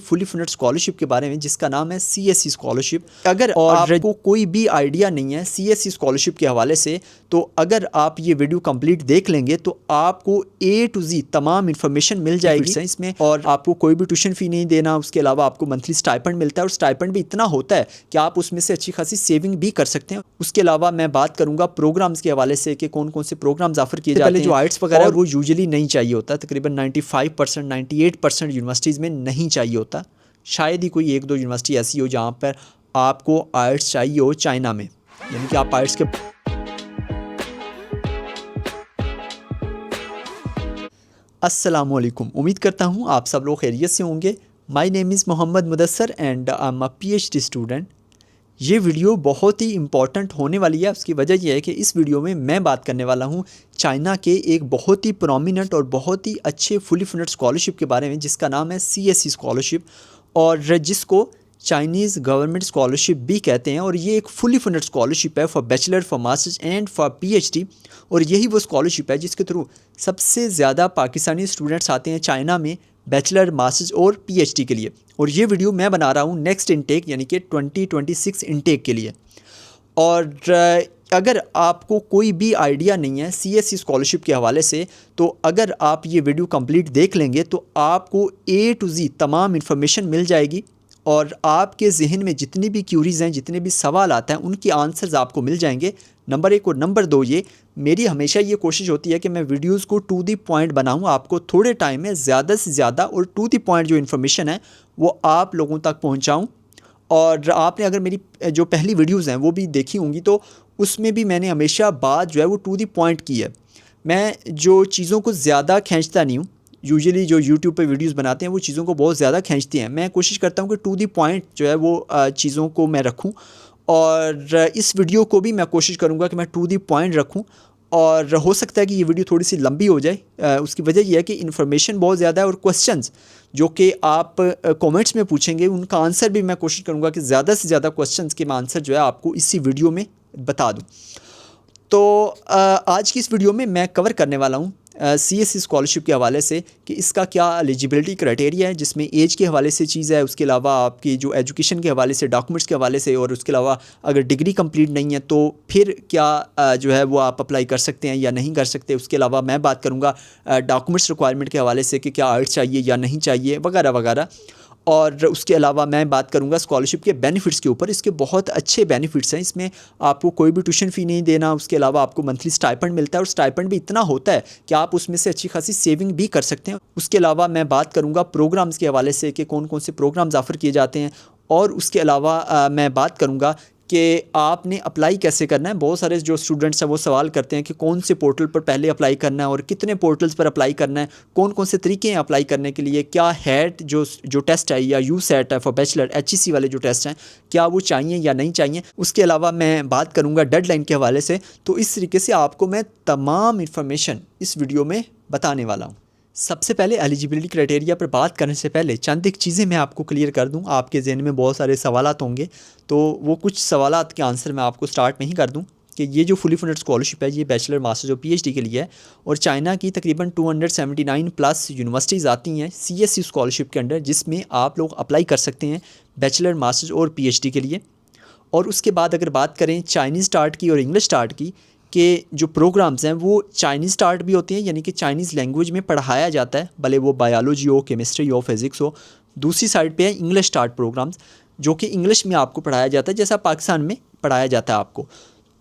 Fully funded scholarship के बारे में जिसका नाम है CSE स्कॉलरशिप। अगर आपको कोई भी आइडिया नहीं है CSE स्कॉलरशिप के हवाले से, तो अगर आप ये वीडियो कंप्लीट देख लेंगे तो आपको A to Z तमाम इन्फॉर्मेशन मिल जाएगी इसमें, और आपको कोई भी ट्यूशन फ़ी नहीं देना। उसके अलावा आपको मंथली स्टाइपेंड मिलता है, और स्टाइपेंड भी इतना होता है कि आप उसमें से अच्छी खासी सेविंग भी कर सकते हैं। उसके अलावा मैं बात करूँगा प्रोग्राम्स के हवाले से कि कौन कौन से प्रोग्राम्स ऑफर किए जाते हैं। जो आइट्स वगैरह वो यूजुअली नहीं चाहिए होता, तकरीबन 95% 98% यूनिवर्सिटीज़ में नहीं चाहिए होता। शायद ही कोई एक दो यूनिवर्सिटी ऐसी हो जहाँ पर आपको आइट्स चाहिए हो चाइना में, यानी कि आप आइट्स के। अस्सलामुअलैकुम, उम्मीद करता हूँ आप सब लोग खैरियत से होंगे। My name is Mohammad Mudassar and I am a PhD student. ये वीडियो बहुत ही इंपॉर्टेंट होने वाली है। उसकी वजह यह है कि इस वीडियो में मैं बात करने वाला हूँ चाइना के एक बहुत ही प्रोमिनेंट और बहुत ही अच्छे फुली फंडेड स्कॉलरशिप के बारे में जिसका नाम है CSE स्कॉलरशिप, और जिसको चाइनीज़ गवर्नमेंट स्कॉलरशिप भी कहते हैं। और ये एक फुली फंडेड स्कॉलरशिप है for bachelor, for masters and for PhD। और यही वो स्कॉलरशिप है जिसके थ्रू सबसे ज़्यादा पाकिस्तानी स्टूडेंट्स आते हैं चाइना में बैचलर, मास्टर्स और PhD के लिए। और ये वीडियो मैं बना रहा हूँ नेक्स्ट इनटेक यानी कि 2026 इनटेक के लिए। और अगर आपको कोई भी आइडिया नहीं है CSE स्कॉलरशिप के हवाले से, तो अगर आप ये वीडियो कंप्लीट देख लेंगे तो आपको A to Z तमाम इन्फॉर्मेशन मिल जाएगी, और आपके जहन में जितनी भी क्यूरीज़ हैं, जितने भी सवाल आते हैं, उनके आंसर्स आपको मिल जाएंगे। नंबर 1 और नंबर 2, ये मेरी हमेशा ये कोशिश होती है कि मैं वीडियोस को टू दी पॉइंट बनाऊं, आपको थोड़े टाइम में ज़्यादा से ज़्यादा और टू दी पॉइंट जो इन्फॉर्मेशन है वो आप लोगों तक पहुंचाऊं। और आपने अगर मेरी जो पहली वीडियोस हैं वो भी देखी होंगी तो उसमें भी मैंने हमेशा बात जो है वो टू दी पॉइंट की है। मैं जो चीज़ों को ज़्यादा खींचता नहीं हूँ, यूजुअली जो यूट्यूब पे वीडियोस बनाते हैं वो चीज़ों को बहुत ज़्यादा खींचती हैं। मैं कोशिश करता हूँ कि टू दी पॉइंट जो है वो चीज़ों को मैं रखूँ, और इस वीडियो को भी मैं कोशिश करूँगा कि मैं टू दी पॉइंट रखूँ। और हो सकता है कि ये वीडियो थोड़ी सी लंबी हो जाए, उसकी वजह यह है कि इन्फॉर्मेशन बहुत ज़्यादा है, और क्वेश्चंस जो कि आप कमेंट्स में पूछेंगे उनका आंसर भी मैं कोशिश करूँगा कि ज़्यादा से ज़्यादा क्वेश्चंस के मैं आंसर जो है आपको इसी वीडियो में बता दूँ। तो आज की इस वीडियो में मैं कवर करने वाला हूँ CSE स्कॉलरशिप के हवाले से कि इसका क्या एलिजिबिलिटी क्राइटेरिया है, जिसमें एज के हवाले से चीज़ है, उसके अलावा आपकी जो एजुकेशन के हवाले से, डॉक्यूमेंट्स के हवाले से, और उसके अलावा अगर डिग्री कंप्लीट नहीं है तो फिर क्या जो है वो आप अप्लाई कर सकते हैं या नहीं कर सकते। उसके अलावा मैं बात करूँगा डॉक्यूमेंट्स रिक्वायरमेंट के हवाले से कि क्या आइट्स चाहिए या नहीं चाहिए वगैरह वगैरह। और उसके अलावा मैं बात करूंगा स्कॉलरशिप के बेनिफिट्स के ऊपर। इसके बहुत अच्छे बेनिफिट्स हैं, इसमें आपको कोई भी ट्यूशन फ़ी नहीं देना। उसके अलावा आपको मंथली स्टाइपेंड मिलता है, और स्टाइपेंड भी इतना होता है कि आप उसमें से अच्छी खासी सेविंग भी कर सकते हैं। उसके अलावा मैं बात करूंगा प्रोग्राम्स के हवाले से कि कौन कौन से प्रोग्राम्स ऑफ़र किए जाते हैं। और उसके अलावा मैं बात करूँगा कि आपने अप्लाई कैसे करना है। बहुत सारे जो स्टूडेंट्स हैं वो सवाल करते हैं कि कौन से पोर्टल पर पहले अप्लाई करना है और कितने पोर्टल्स पर अप्लाई करना है, कौन कौन से तरीके हैं अप्लाई करने के लिए, क्या हैट जो टेस्ट है या USAT है फॉर बैचलर, HEC वाले जो टेस्ट हैं क्या वो चाहिए या नहीं चाहिए। उसके अलावा मैं बात करूँगा डेडलाइन के हवाले से। तो इस तरीके से आपको मैं तमाम इन्फॉर्मेशन इस वीडियो में बताने वाला हूँ। सबसे पहले एलिजिबिलिटी क्राइटेरिया पर बात करने से पहले चंद एक चीज़ें मैं आपको क्लियर कर दूं। आपके जहन में बहुत सारे सवालात होंगे, तो वो कुछ सवालात के आंसर मैं आपको स्टार्ट में ही कर दूं कि ये जो फुली फंडेड स्कॉलरशिप है ये बैचलर, मास्टर्स और PhD के लिए है। और चाइना की तकरीबन 279 प्लस यूनिवर्सिटीज़ आती हैं CSE स्कॉलरशिप के अंडर, जिसमें आप लोग अप्लाई कर सकते हैं बैचलर, मास्टर्स और PhD के लिए। और उसके बाद अगर बात करें चाइनीज़ स्टार्ट की और इंग्लिश स्टार्ट की, कि जो प्रोग्राम्स हैं वो चाइनीज़ स्टार्ट भी होते हैं, यानी कि चाइनीज़ लैंग्वेज में पढ़ाया जाता है, भले वो बायोलॉजी हो, केमिस्ट्री हो, फिज़िक्स हो। दूसरी साइड पे है इंग्लिश स्टार्ट प्रोग्राम्स, जो कि इंग्लिश में आपको पढ़ाया जाता है जैसा पाकिस्तान में पढ़ाया जाता है आपको।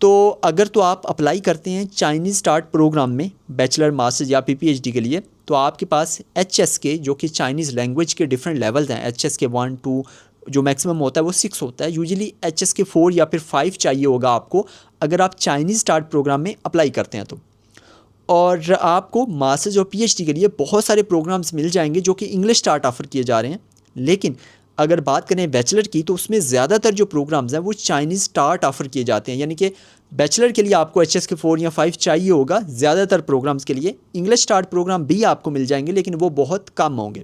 तो अगर तो आप अप्लाई करते हैं चाइनीज़ स्टार्ट प्रोग्राम में बैचलर, मास्टर्स या PhD के लिए, तो आपके पास HS के जो कि चाइनीज़ लैंग्वेज के डिफरेंट लेवल्स हैं, HS के 1 2 जो मैक्सिमम होता है वो 6 होता है। यूजुअली HS के 4 या फिर 5 चाहिए होगा आपको अगर आप चाइनीज़ स्टार्ट प्रोग्राम में अप्लाई करते हैं तो। और आपको मास्टर्स और PhD के लिए बहुत सारे प्रोग्राम्स मिल जाएंगे जो कि इंग्लिश स्टार्ट ऑफ़र किए जा रहे हैं। लेकिन अगर बात करें बैचलर की, तो उसमें ज़्यादातर जो प्रोग्राम्स हैं वो चाइनीज़ स्टार्ट ऑफ़र किए जाते हैं, यानी कि बैचलर के लिए आपको HS के 4 या 5 चाहिए होगा ज़्यादातर प्रोग्राम्स के लिए। इंग्लिश स्टार्ट प्रोग्राम भी आपको मिल जाएंगे लेकिन वो बहुत कम होंगे।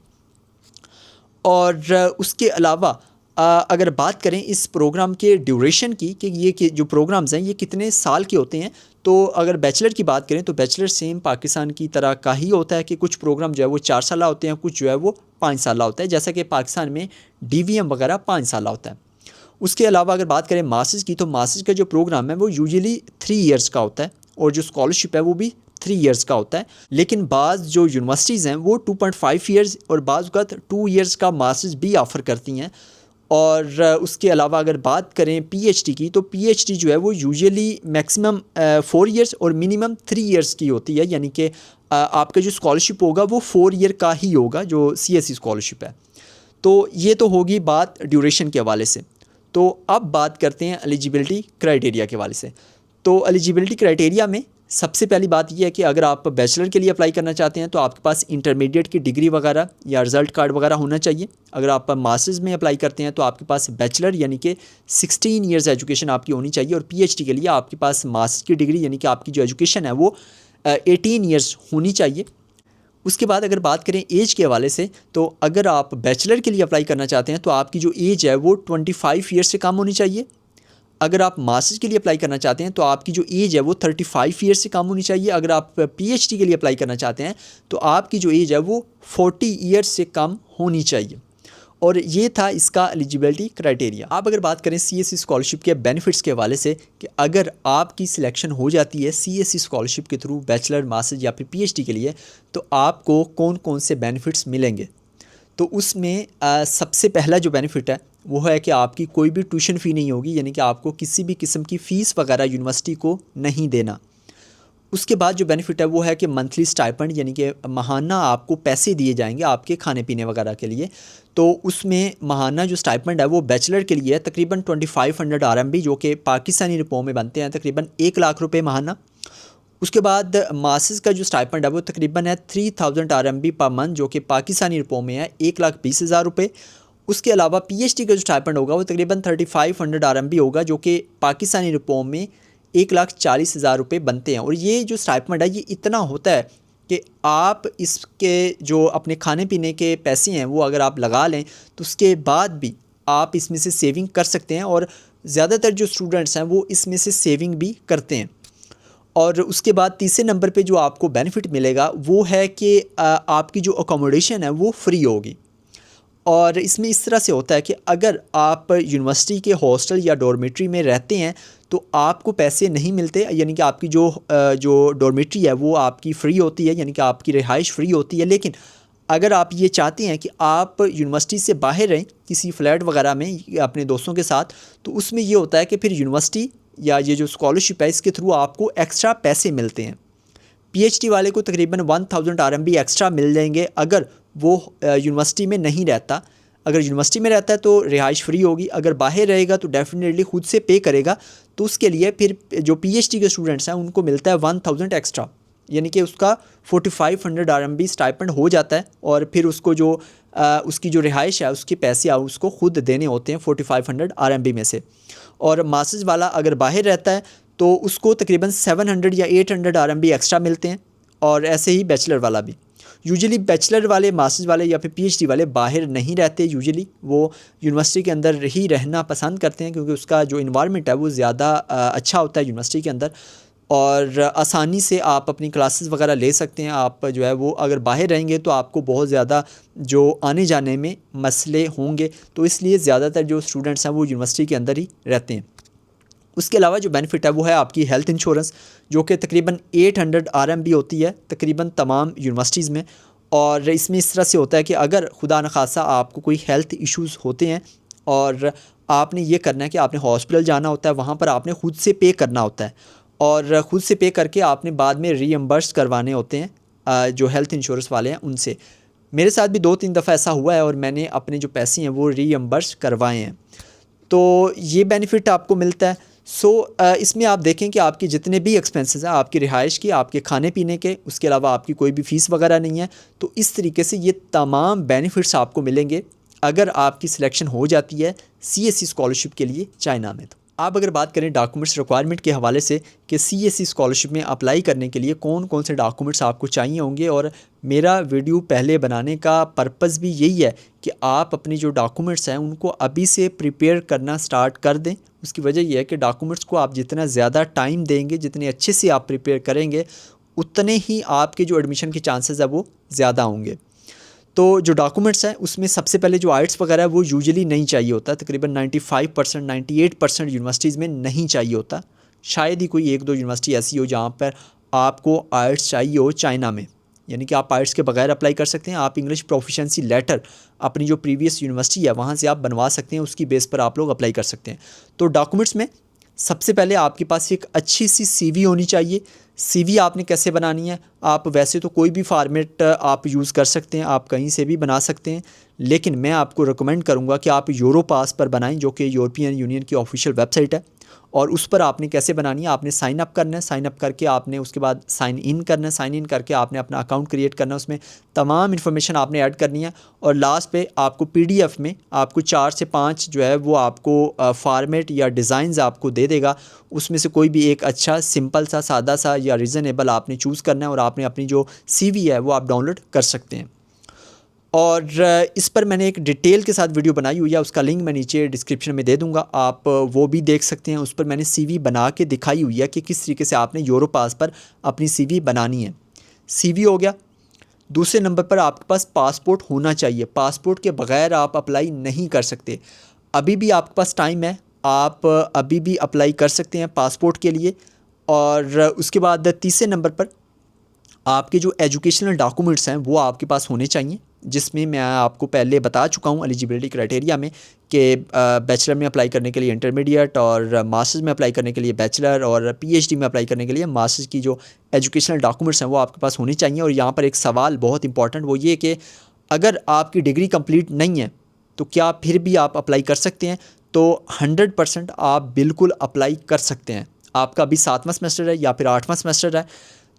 और उसके अलावा अगर बात करें इस प्रोग्राम के ड्यूरेशन की कि ये जो प्रोग्राम्स हैं ये कितने साल के होते हैं, तो अगर बैचलर की बात करें तो बैचलर सेम पाकिस्तान की तरह का ही होता है कि कुछ प्रोग्राम जो है वो 4 साल होते हैं, कुछ जो है वो 5 साल होता है, जैसा कि पाकिस्तान में DVM वगैरह 5 साल होता है। उसके अलावा अगर बात करें मास्टर्स की, तो मास्टर्स का जो प्रोग्राम है वो यूजुअली 3 ईयर्स का होता है और जो स्कॉलरशिप है वो भी 3 ईयर्स का होता है। लेकिन बाज़ जो यूनिवर्सिटीज़ हैं वो 2.5 ईयर्स और बाज़ का 2 ईयर्स का मास्टर्स भी ऑफ़र करती हैं। और उसके अलावा अगर बात करें PhD की, तो PhD जो है वो यूजुअली मैक्सिमम 4 ईयर्स और मिनिमम 3 ईयर्स की होती है, यानी कि आपका जो स्कॉलरशिप होगा वो 4 ईयर का ही होगा जो CSE स्कॉलरशिप है। तो ये तो होगी बात ड्यूरेशन के हवाले से। तो अब बात करते हैं एलिजिबिलिटी क्राइटेरिया के हवाले से। तो एलिजिबिलिटी क्राइटेरिया में सबसे पहली बात यह है कि अगर आप बैचलर के लिए अप्लाई करना चाहते हैं तो आपके पास इंटरमीडिएट की डिग्री वगैरह या रिज़ल्ट कार्ड वगैरह होना चाहिए। अगर आप मास्टर्स में अप्लाई करते हैं तो आपके पास बैचलर यानी कि 16 ईयर्स एजुकेशन आपकी होनी चाहिए, और PhD के लिए आपके पास मास्टर्स की डिग्री यानी कि आपकी जो एजुकेशन है वो 18 ईयर्स होनी चाहिए। उसके बाद अगर बात करें एज के हवाले से, तो अगर आप बैचलर के लिए अप्लाई करना चाहते हैं तो आपकी जो एज है वो 25 ईयर्स से कम होनी चाहिए। अगर आप मास्टर्स के लिए अप्लाई करना चाहते हैं तो आपकी जो एज है वो 35 ईयर्स से कम होनी चाहिए। अगर आप PhD के लिए अप्लाई करना चाहते हैं तो आपकी जो एज है वो 40 ईयर्स से कम होनी चाहिए। और ये था इसका एलिजिबिलिटी क्राइटेरिया। आप अगर बात करें CSE स्कॉलरशिप के बेनिफिट्स के हवाले से कि अगर आपकी सिलेक्शन हो जाती है CSE स्कॉलरशिप के थ्रू बैचलर, मास्टर्स या फिर PhD के लिए, तो आपको कौन कौन से बेनिफिट्स मिलेंगे। तो उसमें सबसे पहला जो बेनिफिट है वो है कि आपकी कोई भी ट्यूशन फ़ी नहीं होगी, यानी कि आपको किसी भी किस्म की फ़ीस वगैरह यूनिवर्सिटी को नहीं देना। उसके बाद जो बेनिफिट है वो है कि मंथली स्टाइपेंड, यानी कि माहाना आपको पैसे दिए जाएंगे आपके खाने पीने वगैरह के लिए। तो उसमें माहाना जो स्टाइपेंड है वो बैचलर के लिए है तकरीबन 2500 RMB, जो कि पाकिस्तानी रुपयों में बनते हैं तकरीबन 1 लाख रुपये माहाना। उसके बाद मास्टर्स का जो स्टाइपेंड है वो तकरीबन है 3000 RMB पर मंथ, जो कि पाकिस्तानी रुपयों में है 1,20,000 रुपये। उसके अलावा PhD का जो स्टाइपेंड होगा वो तकरीबन 3500 RMB होगा, जो कि पाकिस्तानी रुपयों में 1,40,000 रुपये बनते हैं। और ये जो स्टाइपेंड है ये इतना होता है कि आप इसके जो अपने खाने पीने के पैसे हैं वो अगर आप लगा लें तो उसके बाद भी आप इसमें से सेविंग कर सकते हैं, और ज़्यादातर जो स्टूडेंट्स हैं वो इसमें से सेविंग भी करते हैं। और उसके बाद तीसरे नंबर पे जो आपको बेनिफिट मिलेगा वो है कि आपकी जो अकोमोडेशन है वो फ्री होगी। और इसमें इस तरह से होता है कि अगर आप यूनिवर्सिटी के हॉस्टल या डॉर्मेट्री में रहते हैं तो आपको पैसे नहीं मिलते, यानी कि आपकी जो डॉर्मेट्री है वो आपकी फ़्री होती है, यानी कि आपकी रिहाइश फ्री होती है। लेकिन अगर आप ये चाहते हैं कि आप यूनिवर्सिटी से बाहर रहें किसी फ्लैट वगैरह में अपने दोस्तों के साथ, तो उसमें ये होता है कि फिर यूनिवर्सिटी या ये जो स्कॉलरशिप है इसके थ्रू आपको एक्स्ट्रा पैसे मिलते हैं। PhD वाले को तकरीबन 1000 RMB एक्स्ट्रा मिल जाएंगे अगर वो यूनिवर्सिटी में नहीं रहता। अगर यूनिवर्सिटी में रहता है तो रिहाइश फ्री होगी, अगर बाहर रहेगा तो डेफिनेटली खुद से पे करेगा। तो उसके लिए फिर जो PhD के स्टूडेंट्स हैं उनको मिलता है 1000 एक्स्ट्रा, यानी कि उसका 4500 RMB स्टाइपेंड हो जाता है। और फिर उसको जो उसकी जो रिहाइश है उसके पैसे उसको खुद देने होते हैं 4500 RMB में से। और मास्टर्स वाला अगर बाहर रहता है तो उसको तकरीबन 700 या 800 RMB एक्स्ट्रा मिलते हैं, और ऐसे ही बैचलर वाला भी। यूजुअली बैचलर वाले, मास्टर्स वाले या फिर PhD वाले बाहर नहीं रहते, यूजुअली वो यूनिवर्सिटी के अंदर ही रहना पसंद करते हैं, क्योंकि उसका जो इन्वायरमेंट है वो ज़्यादा अच्छा होता है यूनिवर्सिटी के अंदर, और आसानी से आप अपनी क्लासेस वगैरह ले सकते हैं। आप जो है वो अगर बाहर रहेंगे तो आपको बहुत ज़्यादा जो आने जाने में मसले होंगे, तो इसलिए ज़्यादातर जो स्टूडेंट्स हैं वो यूनिवर्सिटी के अंदर ही रहते हैं। उसके अलावा जो बेनिफिट है वो है आपकी हेल्थ इंश्योरेंस, जो कि तकरीबन 800 RMB होती है तकरीबन तमाम यूनिवर्सिटीज़ में। और इसमें इस तरह से होता है कि अगर खुदा न खासा आपको कोई हेल्थ इश्यूज़ होते हैं और आपने ये करना है कि आपने हॉस्पिटल जाना होता है, वहाँ पर आपने खुद से पे करना होता है, और ख़ुद से पे करके आपने बाद में रीएम्बर्स करवाने होते हैं जो हेल्थ इंश्योरेंस वाले हैं उनसे। मेरे साथ भी 2-3 दफ़ा ऐसा हुआ है और मैंने अपने जो पैसे हैं वो रीएम्बर्स करवाए हैं। तो ये बेनिफिट आपको मिलता है। इसमें आप देखें कि आपके जितने भी एक्सपेंसेस हैं, आपकी रिहाइश की, आपके खाने पीने के, उसके अलावा आपकी कोई भी फ़ीस वगैरह नहीं है। तो इस तरीके से ये तमाम बेनिफिट्स आपको मिलेंगे अगर आपकी सिलेक्शन हो जाती है CSE स्कॉलरशिप के लिए चाइना में। तो आप अगर बात करें डॉक्यूमेंट्स रिक्वायरमेंट के हवाले से कि CSE स्कॉलरशिप में अप्लाई करने के लिए कौन कौन से डॉक्यूमेंट्स आपको चाहिए होंगे, और मेरा वीडियो पहले बनाने का पर्पस भी यही है कि आप अपनी जो डॉक्यूमेंट्स हैं उनको अभी से प्रिपेयर करना स्टार्ट कर दें। उसकी वजह यह है कि डॉक्यूमेंट्स को आप जितना ज़्यादा टाइम देंगे, जितने अच्छे से आप प्रिपेयर करेंगे, उतने ही आपके जो एडमिशन के चांसेस है वो ज़्यादा होंगे। तो जो डॉक्यूमेंट्स हैं उसमें सबसे पहले जो आइट्स वगैरह है वो यूजुअली नहीं चाहिए होता। तकरीबन 95% 98% यूनिवर्सिटीज़ में नहीं चाहिए होता। शायद ही कोई एक दो यूनिवर्सिटी ऐसी हो जहाँ पर आपको आइट्स चाहिए हो चाइना में, यानी कि आप आइट्स के बगैर अप्लाई कर सकते हैं। आप इंग्लिश प्रोफिशिएंसी लेटर अपनी जो प्रीवियस यूनिवर्सिटी है वहाँ से आप बनवा सकते हैं, उसकी बेस पर आप लोग अप्लाई कर सकते हैं। तो डॉक्यूमेंट्स में सबसे पहले आपके पास एक अच्छी सी CV होनी चाहिए। CV आपने कैसे बनानी है, आप वैसे तो कोई भी फॉर्मेट आप यूज़ कर सकते हैं, आप कहीं से भी बना सकते हैं, लेकिन मैं आपको रिकमेंड करूंगा कि आप यूरोपास पर बनाएं, जो कि यूरोपियन यूनियन की ऑफिशियल वेबसाइट है। और उस पर आपने कैसे बनानी है, आपने साइन अप करना है, साइन अप करके आपने उसके बाद साइन इन करना है, साइन इन करके आपने अपना अकाउंट क्रिएट करना है, उसमें तमाम इन्फॉर्मेशन आपने ऐड करनी है, और लास्ट पे आपको PDF में आपको 4 से 5 जो है वो आपको फॉर्मेट या डिज़ाइंस आपको दे देगा। उसमें से कोई भी एक अच्छा सिंपल सा, सादा सा या रीज़नेबल आपने चूज़ करना है, और आपने अपनी जो CV है वो आप डाउनलोड कर सकते हैं। और इस पर मैंने एक डिटेल के साथ वीडियो बनाई हुई है, उसका लिंक मैं नीचे डिस्क्रिप्शन में दे दूंगा, आप वो भी देख सकते हैं। उस पर मैंने CV बना के दिखाई हुई है कि किस तरीके से आपने यूरोपास पर अपनी CV बनानी है। CV हो गया। दूसरे नंबर पर आपके पास पासपोर्ट होना चाहिए। पासपोर्ट के बगैर आप अप्लाई नहीं कर सकते। अभी भी आपके पास टाइम है, आप अभी भी अप्लाई कर सकते हैं पासपोर्ट के लिए। और उसके बाद तीसरे नंबर पर आपके जो एजुकेशनल डॉक्यूमेंट्स हैं वो आपके पास होने चाहिए, जिसमें मैं आपको पहले बता चुका हूँ एलिजिबिलिटी क्राइटेरिया में कि बैचलर में अप्लाई करने के लिए इंटरमीडिएट, और मास्टर्स में अप्लाई करने के लिए बैचलर, और PhD में अप्लाई करने के लिए मास्टर्स की जो एजुकेशनल डॉक्यूमेंट्स हैं वो आपके पास होने चाहिए। और यहाँ पर एक सवाल बहुत इंपॉर्टेंट वो ये कि अगर आपकी डिग्री कंप्लीट नहीं है तो क्या फिर भी आप अप्लाई कर सकते हैं? तो 100% आप बिल्कुल अप्लाई कर सकते हैं। आपका अभी 7वां सेमेस्टर है या फिर 8वां सेमेस्टर है,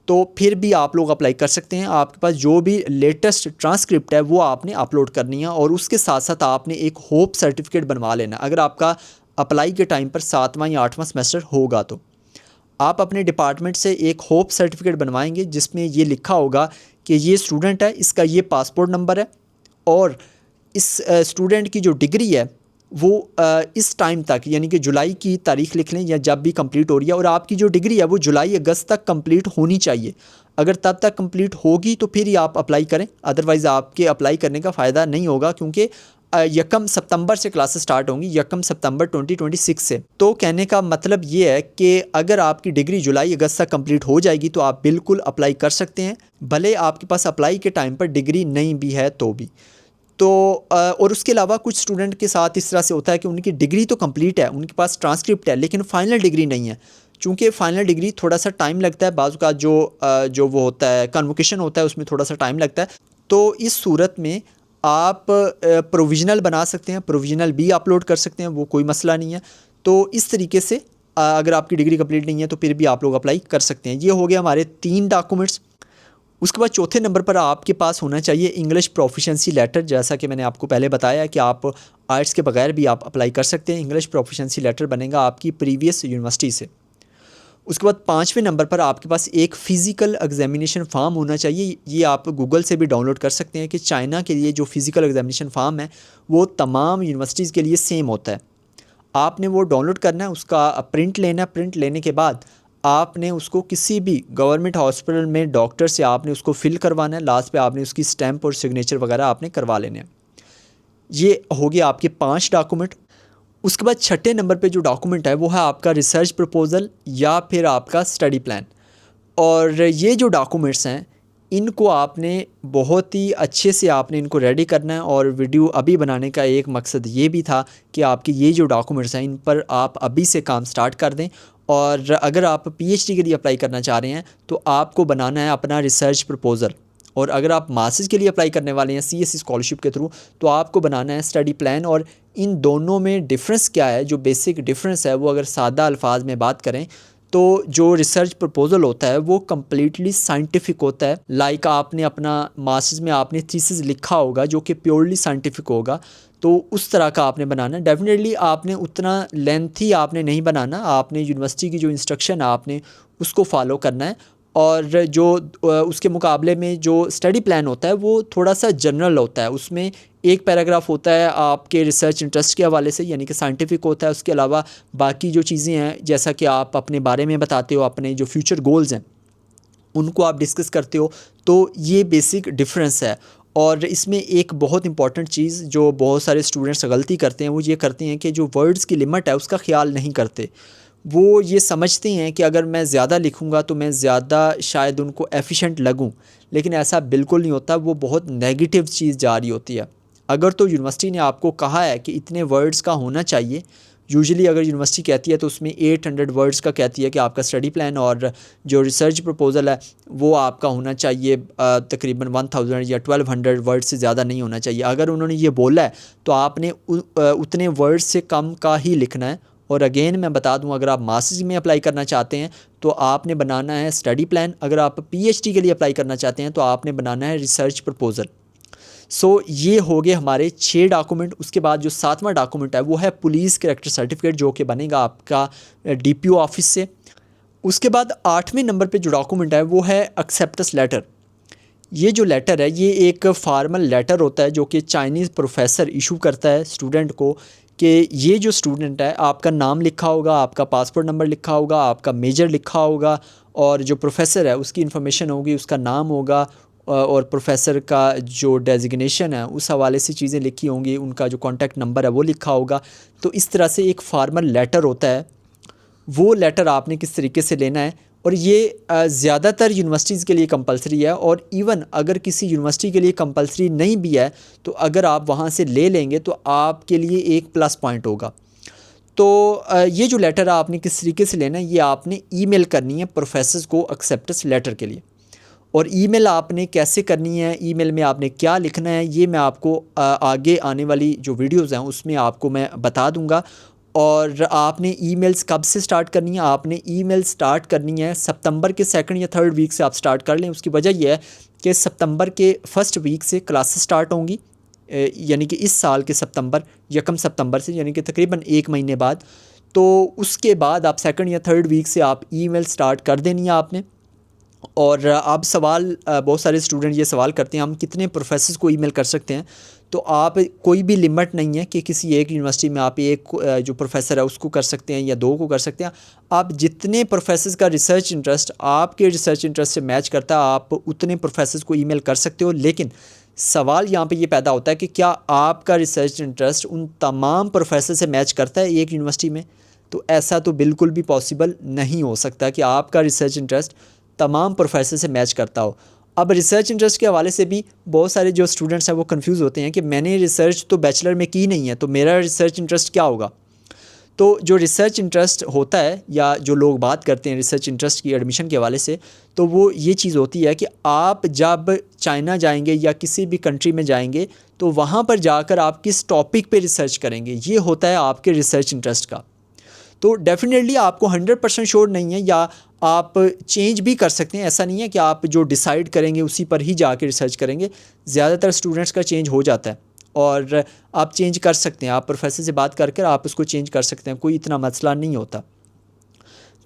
तो फिर भी आप लोग अप्लाई कर सकते हैं। आपके पास जो भी लेटेस्ट ट्रांसक्रिप्ट है वो आपने अपलोड करनी है, और उसके साथ साथ आपने एक होप सर्टिफिकेट बनवा लेना। अगर आपका अप्लाई के टाइम पर 7वां या 8वां सेमेस्टर होगा तो आप अपने डिपार्टमेंट से एक होप सर्टिफिकेट बनवाएंगे, जिसमें ये लिखा होगा कि ये स्टूडेंट है, इसका ये पासपोर्ट नंबर है, और इस स्टूडेंट की जो डिग्री है वो इस टाइम तक, यानी कि जुलाई की तारीख लिख लें या जब भी कंप्लीट हो रही है, और आपकी जो डिग्री है वो जुलाई अगस्त तक कंप्लीट होनी चाहिए। अगर तब तक कंप्लीट होगी तो फिर ही आप अप्लाई करें, अदरवाइज़ आपके अप्लाई करने का फ़ायदा नहीं होगा, क्योंकि 1 सितंबर से क्लासेस स्टार्ट होंगी, 1 सितंबर 2026 से। तो कहने का मतलब ये है कि अगर आपकी डिग्री जुलाई अगस्त तक कंप्लीट हो जाएगी तो आप बिल्कुल अप्लाई कर सकते हैं, भले आपके पास अप्लाई के टाइम पर डिग्री नहीं भी है तो भी। तो और उसके अलावा कुछ स्टूडेंट के साथ इस तरह से होता है कि उनकी डिग्री तो कंप्लीट है, उनके पास ट्रांसक्रिप्ट है, लेकिन फ़ाइनल डिग्री नहीं है। चूँकि फ़ाइनल डिग्री थोड़ा सा टाइम लगता है, बाज़ का जो वो होता है कन्वोकेशन होता है, उसमें थोड़ा सा टाइम लगता है। तो इस सूरत में आप प्रोविज़नल बना सकते हैं, प्रोविज़नल भी अपलोड कर सकते हैं, वो कोई मसला नहीं है। तो इस तरीके से अगर आपकी डिग्री कंप्लीट नहीं है तो फिर भी आप लोग अप्लाई कर सकते हैं। ये हो गया हमारे 3 डॉक्यूमेंट्स। उसके बाद चौथे नंबर पर आपके पास होना चाहिए इंग्लिश प्रोफिशिएंसी लेटर। जैसा कि मैंने आपको पहले बताया कि आप आइट्स के बगैर भी आप अप्लाई कर सकते हैं। इंग्लिश प्रोफिशिएंसी लेटर बनेगा आपकी प्रीवियस यूनिवर्सिटी से। उसके बाद 5वें नंबर पर आपके पास एक फ़िज़िकल एग्जामिनेशन फ़ॉर्म होना चाहिए। ये आप गूगल से भी डाउनलोड कर सकते हैं कि चाइना के लिए जो फ़िज़िकल एग्जामिनेशन फ़ॉर्म है वो तमाम यूनिवर्सिटीज़ के लिए सेम होता है। आपने वो डाउनलोड करना है, उसका प्रिंट लेना है। प्रिंट लेने के बाद आपने उसको किसी भी गवर्नमेंट हॉस्पिटल में डॉक्टर से आपने उसको फ़िल करवाना है। लास्ट पे आपने उसकी स्टैंप और सिग्नेचर वगैरह आपने करवा लेने हैं। ये हो गया आपके 5 डॉक्यूमेंट। उसके बाद छठे नंबर पे जो डॉक्यूमेंट है वो है आपका रिसर्च प्रपोज़ल या फिर आपका स्टडी प्लान। और ये जो डॉक्यूमेंट्स हैं इनको आपने बहुत ही अच्छे से आपने इनको रेडी करना है। और वीडियो अभी बनाने का एक मकसद ये भी था कि आपके ये जो डॉक्यूमेंट्स हैं इन पर आप अभी से काम स्टार्ट कर दें। और अगर आप PhD के लिए अप्लाई करना चाह रहे हैं तो आपको बनाना है अपना रिसर्च प्रपोज़ल। और अगर आप मास्टर्स के लिए अप्लाई करने वाले हैं CSE स्कॉलरशिप के थ्रू तो आपको बनाना है स्टडी प्लान। और इन दोनों में डिफरेंस क्या है, जो बेसिक डिफरेंस है वो अगर सादा अल्फाज में बात करें तो जो रिसर्च प्रपोज़ल होता है वो कम्प्लीटली साइंटिफिक होता है। लाइक आपने अपना मास्टर्स में आपने थीसिस लिखा होगा जो कि प्योरली साइंटिफिक होगा, तो उस तरह का आपने बनाना है। डेफिनेटली आपने उतना लेंथी आपने नहीं बनाना, आपने यूनिवर्सिटी की जो इंस्ट्रक्शन है आपने उसको फॉलो करना है। और जो उसके मुकाबले में जो स्टडी प्लान होता है वो थोड़ा सा जनरल होता है, उसमें एक पैराग्राफ होता है आपके रिसर्च इंटरेस्ट के हवाले से, यानी कि साइंटिफिक होता है। उसके अलावा बाकी जो चीज़ें हैं, जैसा कि आप अपने बारे में बताते हो, अपने जो फ्यूचर गोल्स हैं उनको आप डिस्कस करते हो, तो ये बेसिक डिफरेंस है। और इसमें एक बहुत इंपॉर्टेंट चीज़ जो बहुत सारे स्टूडेंट्स गलती करते हैं वो ये करते हैं कि जो वर्ड्स की लिमिट है उसका ख्याल नहीं करते। वो ये समझते हैं कि अगर मैं ज़्यादा लिखूँगा तो मैं ज़्यादा शायद उनको एफिशिएंट लगूँ, लेकिन ऐसा बिल्कुल नहीं होता। वो बहुत नेगेटिव चीज़ जा रही होती है। अगर तो यूनिवर्सिटी ने आपको कहा है कि इतने वर्ड्स का होना चाहिए, यूजुअली अगर यूनिवर्सिटी कहती है तो उसमें 800 वर्ड्स का कहती है कि आपका स्टडी प्लान और जो रिसर्च प्रपोज़ल है वो आपका होना चाहिए तकरीबन 1000 या 1200 वर्ड्स से ज़्यादा नहीं होना चाहिए। अगर उन्होंने ये बोला है तो आपने उतने वर्ड्स से कम का ही लिखना है। और अगेन मैं बता दूं, अगर आप मास्टर्स में अप्लाई करना चाहते हैं तो आपने बनाना है स्टडी प्लान, अगर आप पीएचडी के लिए अप्लाई करना चाहते हैं तो आपने बनाना है रिसर्च प्रपोज़ल। ये हो गए हमारे 6 डॉक्यूमेंट। उसके बाद जो 7वां डॉक्यूमेंट है वो है पुलिस कैरेक्टर सर्टिफिकेट, जो कि बनेगा आपका डीपीओ ऑफिस से। उसके बाद 8वें नंबर पे जो डॉक्यूमेंट है वो है एक्सेप्टेंस लेटर। ये जो लेटर है ये एक फार्मल लेटर होता है जो कि चाइनीज़ प्रोफेसर इशू करता है स्टूडेंट को, कि ये जो स्टूडेंट है आपका नाम लिखा होगा, आपका पासपोर्ट नंबर लिखा होगा, आपका मेजर लिखा होगा, और जो प्रोफेसर है उसकी इन्फॉर्मेशन होगी, उसका नाम होगा, और प्रोफेसर का जो डेजिग्नेशन है उस हवाले से चीज़ें लिखी होंगी, उनका जो कॉन्टैक्ट नंबर है वो लिखा होगा। तो इस तरह से एक फार्मल लेटर होता है। वो लेटर आपने किस तरीके से लेना है, और ये ज़्यादातर यूनिवर्सिटीज़ के लिए कंपलसरी है। और इवन अगर किसी यूनिवर्सिटी के लिए कंपलसरी नहीं भी है तो अगर आप वहाँ से ले लेंगे तो आपके लिए एक प्लस पॉइंट होगा। तो ये जो लेटर है आपने किस तरीके से लेना है, ये आपने ईमेल करनी है प्रोफेसर्स को एक्सेप्टेंस लेटर के लिए। और ईमेल आपने कैसे करनी है, ईमेल में आपने क्या लिखना है, ये मैं आपको आगे आने वाली जो वीडियोज़ हैं उसमें आपको मैं बता दूंगा। और आपने ईमेल्स कब से स्टार्ट करनी है, आपने ईमेल स्टार्ट करनी है सितंबर के 2nd या 3rd वीक से आप स्टार्ट कर लें। उसकी वजह यह है कि सितंबर के 1st वीक से क्लासेस स्टार्ट होंगी, यानी कि इस साल के सितंबर 1 सितंबर से, यानी कि तकरीबन 1 महीने बाद। तो उसके बाद आप 2nd या 3rd वीक से आप ईमेल स्टार्ट कर देनी है आपने। और अब सवाल बहुत सारे स्टूडेंट ये सवाल करते हैं हम कितने प्रोफेसर्स को ईमेल कर सकते हैं। तो आप कोई भी लिमिट नहीं है कि किसी एक यूनिवर्सिटी में आप एक जो प्रोफेसर है उसको कर सकते हैं या 2 को कर सकते हैं। आप जितने प्रोफेसर्स का रिसर्च इंटरेस्ट आपके रिसर्च इंटरेस्ट से मैच करता है आप उतने प्रोफेसर्स को ईमेल कर सकते हो। लेकिन सवाल यहाँ पे ये पैदा होता है कि क्या आपका रिसर्च इंटरेस्ट उन तमाम प्रोफेसर से मैच करता है एक यूनिवर्सिटी में। तो ऐसा तो बिल्कुल भी पॉसिबल नहीं हो सकता कि आपका रिसर्च इंटरेस्ट तमाम प्रोफेसर से मैच करता हो। अब रिसर्च इंटरेस्ट के हवाले से भी बहुत सारे जो स्टूडेंट्स हैं वो कंफ्यूज होते हैं कि मैंने रिसर्च तो बैचलर में की नहीं है तो मेरा रिसर्च इंटरेस्ट क्या होगा। तो जो रिसर्च इंटरेस्ट होता है या जो लोग बात करते हैं रिसर्च इंटरेस्ट की एडमिशन के हवाले से, तो वो ये चीज़ होती है कि आप जब चाइना जाएंगे या किसी भी कंट्री में जाएंगे तो वहाँ पर जाकर आप किस टॉपिक पे रिसर्च करेंगे, ये होता है आपके रिसर्च इंटरेस्ट का। तो डेफिनेटली आपको 100% श्योर नहीं है, या आप चेंज भी कर सकते हैं। ऐसा नहीं है कि आप जो डिसाइड करेंगे उसी पर ही जाके रिसर्च करेंगे। ज़्यादातर स्टूडेंट्स का चेंज हो जाता है और आप चेंज कर सकते हैं, आप प्रोफेसर से बात करके आप उसको चेंज कर सकते हैं, कोई इतना मसला नहीं होता।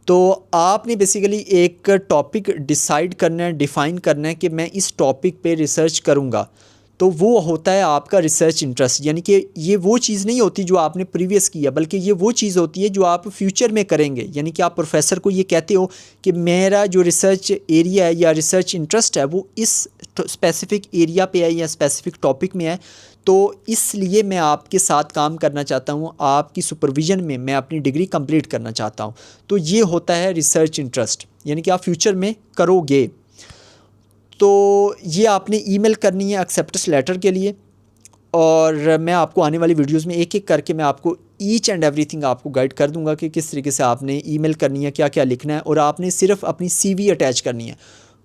तो आपने बेसिकली एक टॉपिक डिसाइड करना है, डिफ़ाइन करना है कि मैं इस टॉपिक पे रिसर्च करूँगा। तो वो होता है आपका रिसर्च इंटरेस्ट, यानी कि ये वो चीज़ नहीं होती जो आपने प्रीवियस किया, बल्कि ये वो चीज़ होती है जो आप फ्यूचर में करेंगे। यानी कि आप प्रोफेसर को ये कहते हो कि मेरा जो रिसर्च एरिया है या रिसर्च इंटरेस्ट है वो इस स्पेसिफ़िक एरिया पे है या स्पेसिफ़िक टॉपिक में है, तो इसलिए मैं आपके साथ काम करना चाहता हूँ, आपकी सुपरविज़न में मैं अपनी डिग्री कंप्लीट करना चाहता हूँ। तो ये होता है रिसर्च इंटरेस्ट, यानी कि आप फ्यूचर में करोगे। तो ये आपने ईमेल करनी है एक्सेप्टेंस लेटर के लिए, और मैं आपको आने वाली वीडियोस में एक एक करके मैं आपको ईच एंड एवरीथिंग आपको गाइड कर दूंगा कि किस तरीके से आपने ईमेल करनी है, क्या क्या लिखना है। और आपने सिर्फ अपनी सीवी अटैच करनी है।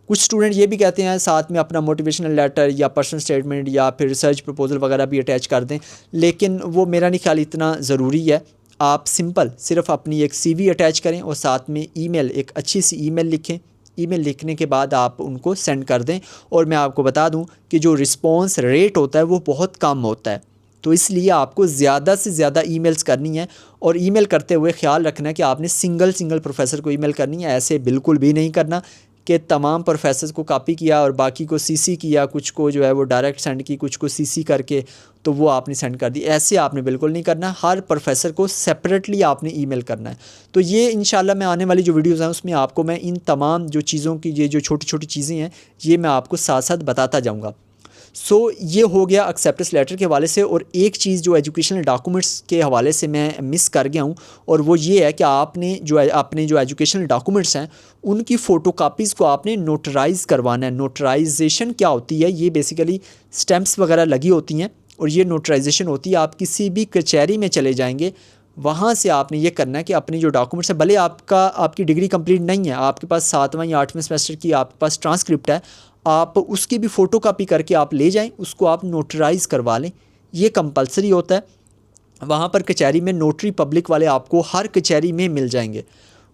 कुछ स्टूडेंट ये भी कहते हैं साथ में अपना मोटिवेशनल लेटर या पर्सनल स्टेटमेंट या फिर रिसर्च प्रपोजल वगैरह भी अटैच कर दें, लेकिन वो मेरा नहीं ख्याल इतना ज़रूरी है। आप सिंपल सिर्फ अपनी एक सीवी अटैच करें और साथ में ईमेल, एक अच्छी सी ईमेल लिखें। ईमेल लिखने के बाद आप उनको सेंड कर दें। और मैं आपको बता दूं कि जो रिस्पॉन्स रेट होता है वो बहुत कम होता है। तो इसलिए आपको ज़्यादा से ज़्यादा ईमेल्स करनी है, और ईमेल करते हुए ख्याल रखना है कि आपने सिंगल प्रोफेसर को ईमेल करनी है। ऐसे बिल्कुल भी नहीं करना कि तमाम प्रोफेसर्स को कॉपी किया और बाकी को सीसी किया, कुछ को जो है वो डायरेक्ट सेंड की, कुछ को सीसी करके तो वो आपने सेंड कर दी। ऐसे आपने बिल्कुल नहीं करना, हर प्रोफेसर को सेपरेटली आपने ईमेल करना है। तो ये इंशाल्लाह मैं आने वाली जो वीडियोज़ हैं उसमें आपको मैं इन तमाम जो चीज़ों की, ये जो छोटी छोटी चीज़ें हैं, ये मैं आपको साथ साथ बताता जाऊँगा। सो ये हो गया एक्सेप्टेंस लेटर के हवाले से। और एक चीज़ जो एजुकेशनल डॉक्यूमेंट्स के हवाले से मैं मिस कर गया हूँ, और वो ये है कि आपने जो एजुकेशनल डॉक्यूमेंट्स हैं उनकी फ़ोटोकॉपीज़ को आपने नोटराइज़ करवाना है। नोटराइजेशन क्या होती है? ये बेसिकली स्टैम्प्स वगैरह लगी होती हैं, और ये नोटराइजेशन होती है। आप किसी भी कचहरी में चले जाएंगे, वहाँ से आपने ये करना है कि अपनी जो डॉक्यूमेंट्स है, भले आपकी डिग्री कंप्लीट नहीं है, आपके पास 7वां या 8वें सेमेस्टर की आपके पास ट्रांसक्रिप्ट है, आप उसकी भी फ़ोटोकॉपी करके आप ले जाएं, उसको आप नोटराइज़ करवा लें। ये कंपलसरी होता है। वहाँ पर कचहरी में नोटरी पब्लिक वाले आपको हर कचहरी में मिल जाएंगे।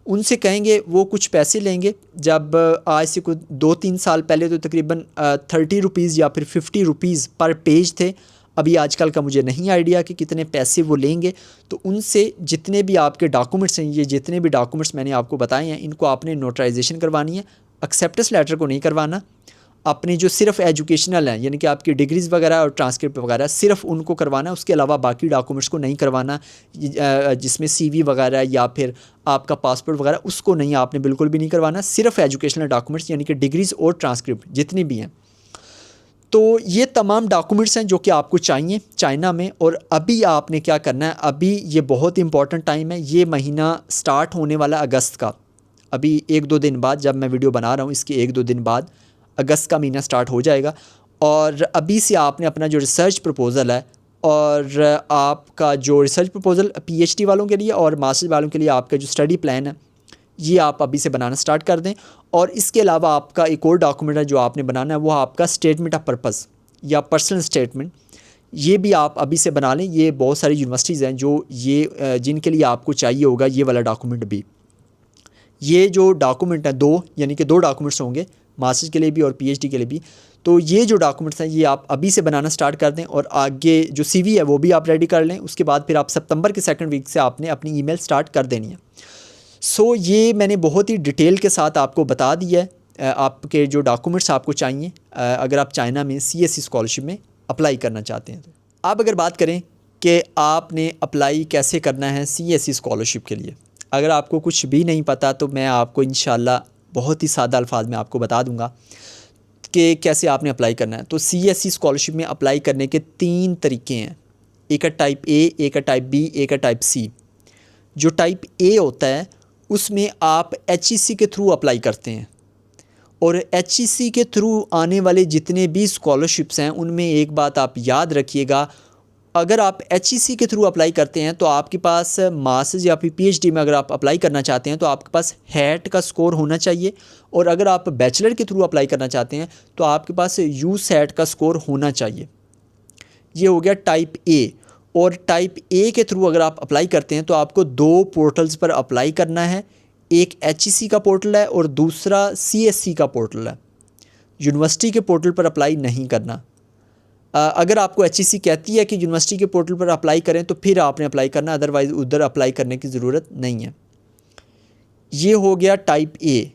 उनसे कहेंगे, वो कुछ पैसे लेंगे। जब आज से कुछ 2-3 साल पहले तो तकरीबन 30 रुपीज़ या फिर 50 रुपीज़ पर पेज थे। अभी आजकल का मुझे नहीं आइडिया कि कितने पैसे वो लेंगे। तो उनसे जितने भी आपके डॉक्यूमेंट्स हैं, ये जितने भी डॉक्यूमेंट्स मैंने आपको बताए हैं, इनको आपने नोटराइजेशन करवानी है। एक्सेप्टेंस लेटर को नहीं करवाना। अपनी जो सिर्फ एजुकेशनल हैं, यानी कि आपकी डिग्रीज़ वगैरह और ट्रांसक्रिप्ट वगैरह, सिर्फ उनको करवाना है। उसके अलावा बाकी डॉक्यूमेंट्स को नहीं करवाना, जिसमें सीवी वगैरह या फिर आपका पासपोर्ट वगैरह, उसको नहीं, आपने बिल्कुल भी नहीं करवाना। सिर्फ एजुकेशनल डॉक्यूमेंट्स यानी कि डिग्रीज़ और ट्रांसक्रिप्ट जितनी भी हैं। तो ये तमाम डॉक्यूमेंट्स हैं जो कि आपको चाहिए चाइना में। और अभी आपने क्या करना है, अभी ये बहुत इंपॉर्टेंट टाइम है। ये महीना स्टार्ट होने वाला अगस्त का, अभी 1-2 दिन बाद, जब मैं वीडियो बना रहा हूँ इसके 1-2 दिन बाद अगस्त का महीना स्टार्ट हो जाएगा। और अभी से आपने अपना जो रिसर्च प्रपोज़ल है, और आपका जो रिसर्च प्रपोज़ल पीएचडी वालों के लिए और मास्टर वालों के लिए आपका जो स्टडी प्लान है, ये आप अभी से बनाना स्टार्ट कर दें। और इसके अलावा आपका एक और डॉक्यूमेंट है जो आपने बनाना है, वो आपका स्टेटमेंट ऑफ पर्पस या पर्सनल स्टेटमेंट। ये भी आप अभी से बना लें। ये बहुत सारी यूनिवर्सिटीज़ हैं जो ये जिनके लिए आपको चाहिए होगा ये वाला डॉक्यूमेंट भी। ये जो डॉक्यूमेंट है, 2 यानी कि 2 डॉक्यूमेंट्स होंगे, मास्टर्स के लिए भी और पीएचडी के लिए भी। तो ये जो डॉक्यूमेंट्स हैं ये आप अभी से बनाना स्टार्ट कर दें। और आगे जो सीवी है वो भी आप रेडी कर लें। उसके बाद फिर आप सितंबर के 2nd वीक से आपने अपनी ईमेल स्टार्ट कर देनी है। सो ये मैंने बहुत ही डिटेल के साथ आपको बता दिया है आपके जो डॉक्यूमेंट्स आपको चाहिए अगर आप चाइना में सीएससी स्कॉलरशिप में अप्लाई करना चाहते हैं। तो आप अगर बात करें कि आपने अप्लाई कैसे करना है सीएससी स्कॉलरशिप के लिए, अगर आपको कुछ भी नहीं पता तो मैं आपको इंशाल्लाह बहुत ही सादा अल्फाज में आपको बता दूंगा कि कैसे आपने अप्लाई करना है। तो सीएससी स्कॉलरशिप में अप्लाई करने के 3 तरीके हैं। एक है टाइप ए, एक है टाइप बी, एक है टाइप सी। जो टाइप ए होता है उसमें आप एचईसी के थ्रू अप्लाई करते हैं। और एचईसी के थ्रू आने वाले जितने भी स्कॉलरशिप्स हैं उनमें एक बात आप याद रखिएगा, अगर आप एचईसी के थ्रू अप्लाई करते हैं तो आपके पास मास्टर्स या फिर पीएचडी में अगर आप अप्लाई करना चाहते हैं तो आपके पास हैट का स्कोर होना चाहिए। और अगर आप बैचलर के थ्रू अप्लाई करना चाहते हैं तो आपके पास यूसेट का स्कोर होना चाहिए। ये हो गया टाइप ए। और टाइप ए के थ्रू अगर आप अप्लाई करते हैं तो आपको 2 पोर्टल्स पर अप्लाई करना है। एक एचईसी का पोर्टल है और दूसरा सीएससी का पोर्टल है। यूनिवर्सिटी के पोर्टल पर अप्लाई नहीं करना। अगर आपको एचईसी कहती है कि यूनिवर्सिटी के पोर्टल पर अप्लाई करें तो फिर आपने अप्लाई करना, अदरवाइज़ उधर अप्लाई करने की ज़रूरत नहीं है। ये हो गया टाइप ए।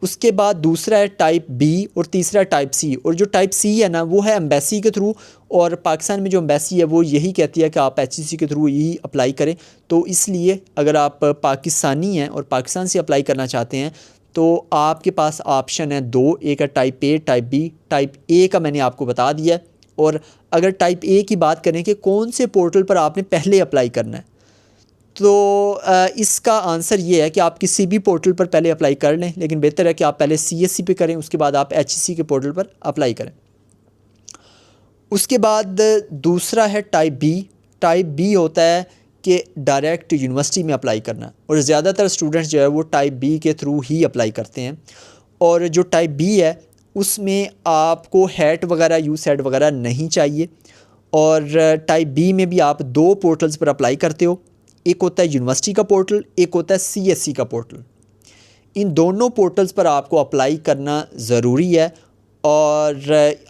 उसके बाद दूसरा है टाइप बी और तीसरा है टाइप सी। और जो टाइप सी है ना वो है एम्बेसी के थ्रू। और पाकिस्तान में जो एम्बेसी है वो यही कहती है कि आप एचईसी के थ्रू ही अप्लाई करें। तो इसलिए अगर आप पाकिस्तानी हैं और पाकिस्तान से अप्लाई करना चाहते हैं तो आपके पास ऑप्शन है 2, एक है type A, type B. Type A का मैंने आपको बता दिया है। और अगर टाइप ए की बात करें कि कौन से पोर्टल पर आपने पहले अप्लाई करना है, तो इसका आंसर ये है कि आप किसी भी पोर्टल पर पहले अप्लाई कर लें, लेकिन बेहतर है कि आप पहले सीएससी पे करें, उसके बाद आप एचईसी के पोर्टल पर अप्लाई करें। उसके बाद दूसरा है टाइप बी। टाइप बी होता है कि डायरेक्ट यूनिवर्सिटी में अप्लाई करना, और ज़्यादातर स्टूडेंट्स जो है वो टाइप बी के थ्रू ही अप्लाई करते हैं। और जो टाइप बी है उसमें आपको हैट वगैरह यूसेट वगैरह नहीं चाहिए। और टाइप बी में भी आप 2 पोर्टल्स पर अप्लाई करते हो, एक होता है यूनिवर्सिटी का पोर्टल, एक होता है सीएससी का पोर्टल। इन दोनों पोर्टल्स पर आपको अप्लाई करना ज़रूरी है। और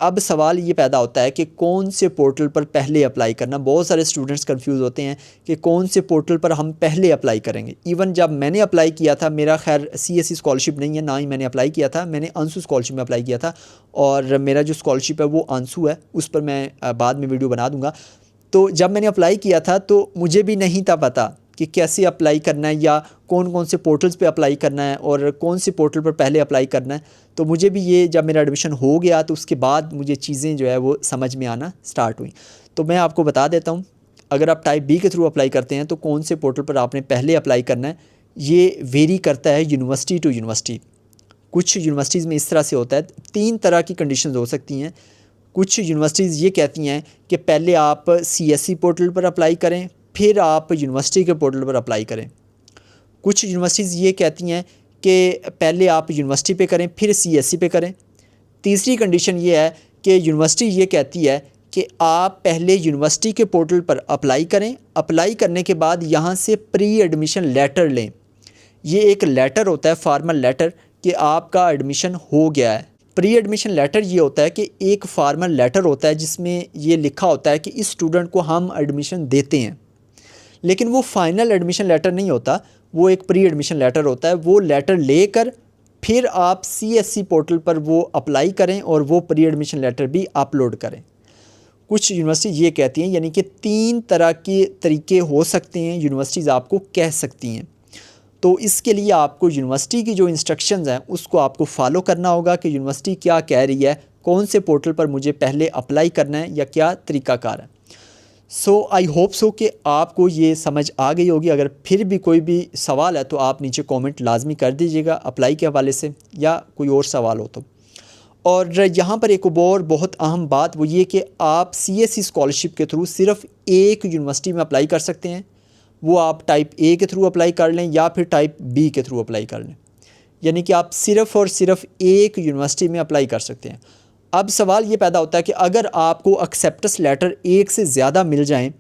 अब सवाल ये पैदा होता है कि कौन से पोर्टल पर पहले अप्लाई करना। बहुत सारे स्टूडेंट्स कंफ्यूज होते हैं कि कौन से पोर्टल पर हम पहले अप्लाई करेंगे। इवन जब मैंने अप्लाई किया था, मेरा खैर CSE स्कॉलरशिप नहीं है, ना ही मैंने अप्लाई किया था, मैंने आंसू स्कॉलरशिप में अप्लाई किया था। और मेरा जो स्कॉलरशिप है वो आंसू है, उस पर मैं बाद में वीडियो बना दूँगा। तो जब मैंने अप्लाई किया था तो मुझे भी नहीं था पता कि कैसे अप्लाई करना है या कौन कौन से पोर्टल्स पे अप्लाई करना है और कौन से पोर्टल पर पहले अप्लाई करना है। तो मुझे भी ये जब मेरा एडमिशन हो गया तो उसके बाद मुझे चीज़ें जो है वो समझ में आना स्टार्ट हुई। तो मैं आपको बता देता हूँ, अगर आप टाइप बी के थ्रू अप्लाई करते हैं तो कौन से पोर्टल पर आपने पहले अप्लाई करना है। ये वेरी करता है यूनिवर्सिटी टू यूनिवर्सिटी। कुछ यूनिवर्सिटीज़ में इस तरह से होता है, 3 तरह की कंडीशंस हो सकती हैं। कुछ यूनिवर्सिटीज़ ये कहती हैं कि पहले आप CSE पोर्टल पर अप्लाई करें, फिर आप यूनिवर्सिटी के पोर्टल पर अप्लाई करें। कुछ यूनिवर्सिटीज़ ये कहती हैं कि पहले आप यूनिवर्सिटी पे करें, फिर CSE पे करें। तीसरी कंडीशन ये है कि यूनिवर्सिटी ये कहती है कि आप पहले यूनिवर्सिटी के पोर्टल पर अप्लाई करें, अप्लाई करने के बाद यहाँ से प्री एडमिशन लेटर लें। ये एक लेटर होता है, फॉर्मल लेटर, कि आपका एडमिशन हो गया है। प्री एडमिशन लेटर ये होता है कि एक फॉर्मल लेटर होता है जिसमें ये लिखा होता है कि इस स्टूडेंट को हम एडमिशन देते हैं, लेकिन वो फाइनल एडमिशन लेटर नहीं होता, वो एक प्री एडमिशन लेटर होता है। वो लेटर लेकर फिर आप CSE पोर्टल पर वो अप्लाई करें और वो प्री एडमिशन लेटर भी अपलोड करें। कुछ यूनिवर्सिटी ये कहती हैं, यानी कि 3 तरह के तरीके हो सकते हैं, यूनिवर्सिटीज़ आपको कह सकती हैं। तो इसके लिए आपको यूनिवर्सिटी की जो इंस्ट्रक्शंस हैं उसको आपको फॉलो करना होगा कि यूनिवर्सिटी क्या कह रही है, कौन से पोर्टल पर मुझे पहले अप्लाई करना है या क्या तरीक़ाकार है। सो आई होप सो कि आपको ये समझ आ गई होगी। अगर फिर भी कोई भी सवाल है तो आप नीचे कमेंट लाजमी कर दीजिएगा अप्लाई के हवाले से, या कोई और सवाल हो तो। और यहाँ पर एक और बहुत अहम बात वो ये कि आप CSE स्कॉलरशिप के थ्रू सिर्फ़ एक यूनिवर्सिटी में अप्लाई कर सकते हैं। वो आप टाइप A के थ्रू अप्लाई कर लें या फिर टाइप B के थ्रू अप्लाई कर लें, यानी कि आप सिर्फ़ और सिर्फ एक यूनिवर्सिटी में अप्लाई कर सकते हैं। अब सवाल ये पैदा होता है कि अगर आपको एक्सेप्टेंस लेटर एक से ज़्यादा मिल जाएं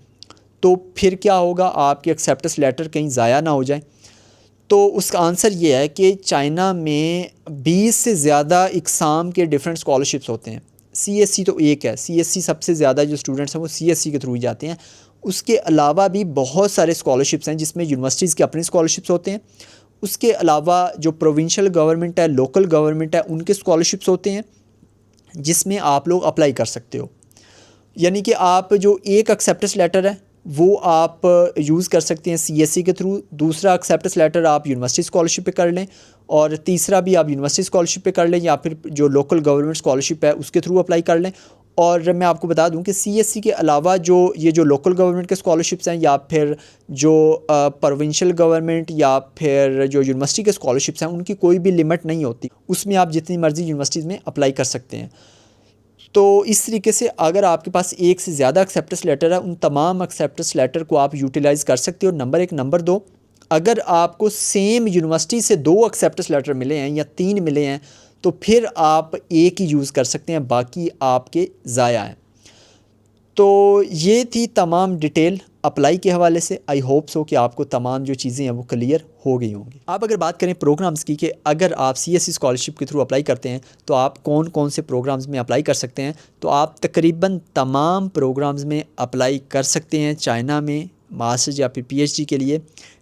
तो फिर क्या होगा, आपके एक्सेप्टेंस लेटर कहीं ज़ाया ना हो जाए। तो उसका आंसर ये है कि चाइना में 20 से ज़्यादा इकसाम के डिफरेंट स्कॉलरशिप्स होते हैं। CSE तो एक है, CSE सबसे ज़्यादा जो स्टूडेंट्स हैं वो CSE के थ्रू ही जाते हैं। उसके अलावा भी बहुत सारे स्कॉलरशिप्स हैं जिसमें यूनिवर्सिटीज़ के अपने स्कॉलरशिप्स होते हैं। उसके अलावा जो प्रोविंशियल गवर्नमेंट है, लोकल गवर्नमेंट है, उनके स्कॉलरशिप्स होते हैं जिसमें आप लोग अप्लाई कर सकते हो। यानी कि आप जो एक एक्सेप्टेंस लेटर है वो आप यूज़ कर सकते हैं CSE के थ्रू, दूसरा एक्सेप्टेंस लेटर आप यूनिवर्सिटी स्कॉलरशिप पे कर लें, और तीसरा भी आप यूनिवर्सिटी स्कॉलरशिप पे कर लें या फिर जो लोकल गवर्नमेंट स्कॉलरशिप है उसके थ्रू अप्लाई कर लें। और मैं आपको बता दूं कि CSE के अलावा जो लोकल गवर्नमेंट के स्कॉलरशिप्स हैं या फिर जो प्रोविंशियल गवर्नमेंट या फिर जो यूनिवर्सिटी के स्कॉलरशिप्स हैं उनकी कोई भी लिमिट नहीं होती, उसमें आप जितनी मर्ज़ी यूनिवर्सिटीज़ में अप्लाई कर सकते हैं। तो इस तरीके से अगर आपके पास एक से ज़्यादा एक्सेप्टेंस लेटर है, उन तमाम एक्सेप्टेंस लेटर को आप यूटिलाइज़ कर सकते हो। नंबर 1। नंबर 2, अगर आपको सेम यूनिवर्सिटी से 2 एक्सेप्टेंस लेटर मिले हैं या 3 मिले हैं तो फिर आप एक ही यूज़ कर सकते हैं, बाकी आपके ज़ाया हैं। तो ये थी तमाम डिटेल अप्लाई के हवाले से। आई होप सो कि आपको तमाम जो चीज़ें हैं वो क्लियर हो गई होंगी। आप अगर बात करें प्रोग्राम्स की कि अगर आप CSE स्कॉलरशिप के थ्रू अप्लाई करते हैं तो आप कौन कौन से प्रोग्राम्स में अप्लाई कर सकते हैं, तो आप तकरीबन तमाम प्रोग्राम्स में अप्लाई कर सकते हैं चाइना में मास्टर्स या फिर PhD के लिए,